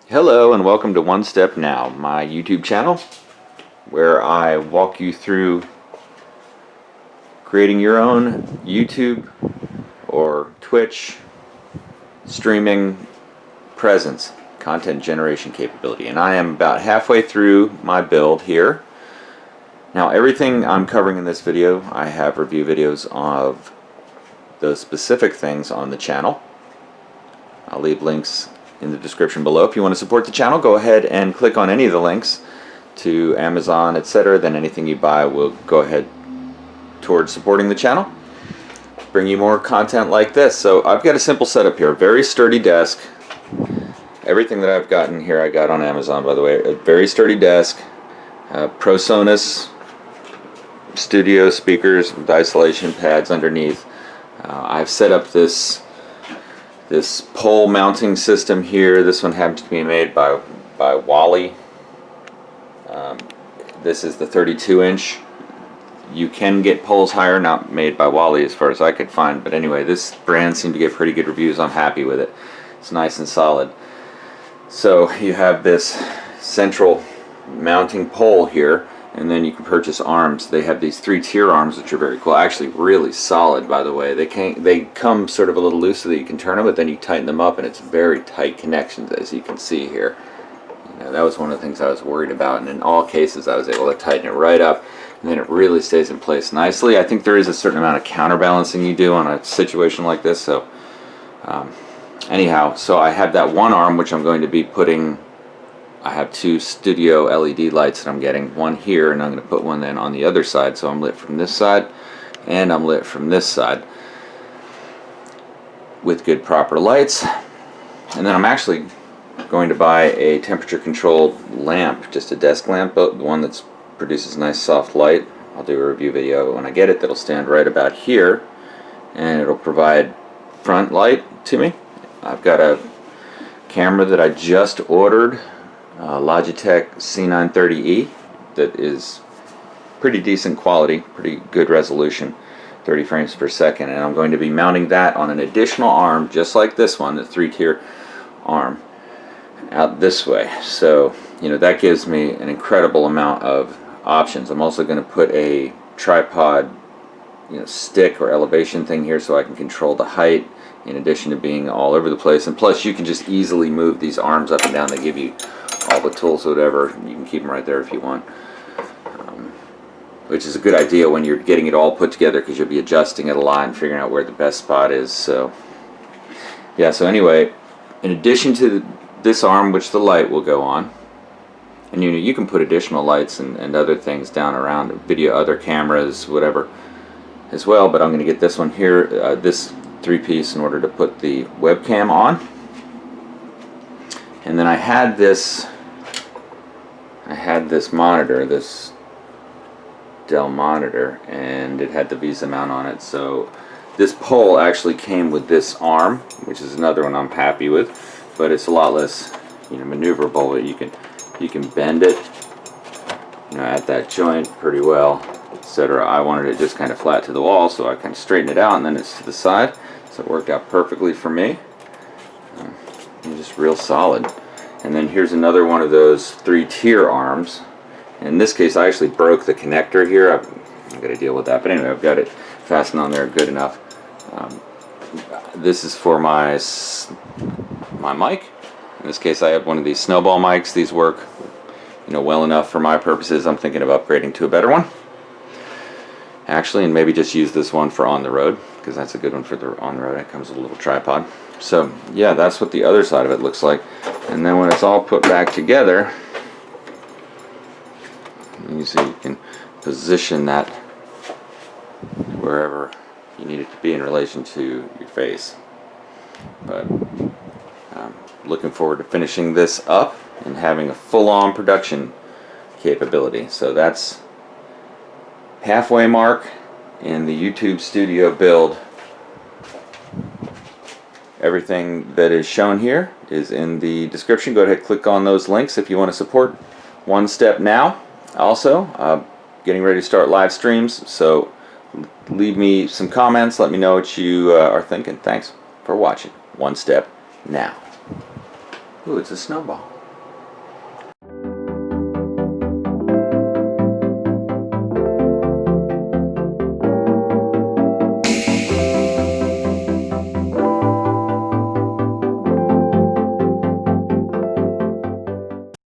Hello and welcome to One Step Now, my YouTube channel where I walk you through creating your own YouTube or Twitch streaming presence, content generation capability. And I am about halfway through my build here. Now everything I'm covering in this video, I have review videos of those specific things on the channel. I'll leave links in the description below. If you want to support the channel, go ahead and click on any of the links to Amazon, etc. Then anything you buy will go ahead towards supporting the channel, bring you more content like this. So I've got a simple setup here, a very sturdy desk. Everything that I've gotten here I got on Amazon, by the way. A very sturdy desk, ProSonus studio speakers with isolation pads underneath. I've set up this pole mounting system here. This one happens to be made by Wally. This is the 32-inch. You can get poles higher, not made by Wally as far as I could find, but anyway, this brand seemed to get pretty good reviews. I'm happy with it. It's nice and solid. So you have this central mounting pole here, and then you can purchase arms. They have these 3-tier arms, which are very cool. Actually, really solid, by the way. They come sort of a little loose so that you can turn them, but then you tighten them up, and it's very tight connections, as you can see here. You know, that was one of the things I was worried about, and in all cases, I was able to tighten it right up, and then it really stays in place nicely. I think there is a certain amount of counterbalancing you do on a situation like this. So, anyhow, so I have that one arm, which I'm going to be putting. I have 2 studio LED lights that I'm getting, one here, and I'm going to put one then on the other side, so I'm lit from this side and I'm lit from this side with good proper lights. And then I'm actually going to buy a temperature controlled lamp, just a desk lamp, but one that produces nice soft light. I'll do a review video when I get it. That'll stand right about here and it'll provide front light to me. I've got a camera that I just ordered, Logitech C930E, that is pretty decent quality, pretty good resolution, 30 frames per second, and I'm going to be mounting that on an additional arm just like this one, the 3-tier arm, out this way. So you know, that gives me an incredible amount of options. I'm also going to put a tripod, you know, stick or elevation thing here so I can control the height, in addition to being all over the place. And plus you can just easily move these arms up and down. They give you all the tools, whatever. You can keep them right there if you want, which is a good idea when you're getting it all put together, because you'll be adjusting it a lot and figuring out where the best spot is. So yeah, so anyway, in addition to this arm, which the light will go on, and you know, you can put additional lights and other things down around, video, other cameras, whatever as well, but I'm going to get this one here, this 3-piece, in order to put the webcam on. And then I had this monitor, this Dell monitor, and it had the VESA mount on it. So this pole actually came with this arm, which is another one I'm happy with, but it's a lot less, you know, maneuverable. But you can bend it, you know, at that joint pretty well, etc. I wanted it just kind of flat to the wall, so I kind of straightened it out, and then it's to the side, so it worked out perfectly for me. Just real solid. And then here's another one of those 3-tier arms. In this case, I actually broke the connector here. I've got to deal with that, but anyway, I've got it fastened on there good enough. This is for my mic. In this case, I have one of these snowball mics. These work, you know, well enough for my purposes. I'm thinking of upgrading to a better one, actually, and maybe just use this one for on the road, because that's a good one for the on the road. It comes with a little tripod. So yeah, that's what the other side of it looks like. And then when it's all put back together, you see, you can position that wherever you need it to be in relation to your face. But looking forward to finishing this up and having a full-on production capability. So that's halfway mark in the YouTube studio build. Everything that is shown here is in the description. Go ahead, click on those links if you want to support One Step Now. Also, getting ready to start live streams, so leave me some comments. Let me know what you are thinking. Thanks for watching One Step Now. Ooh, it's a snowball.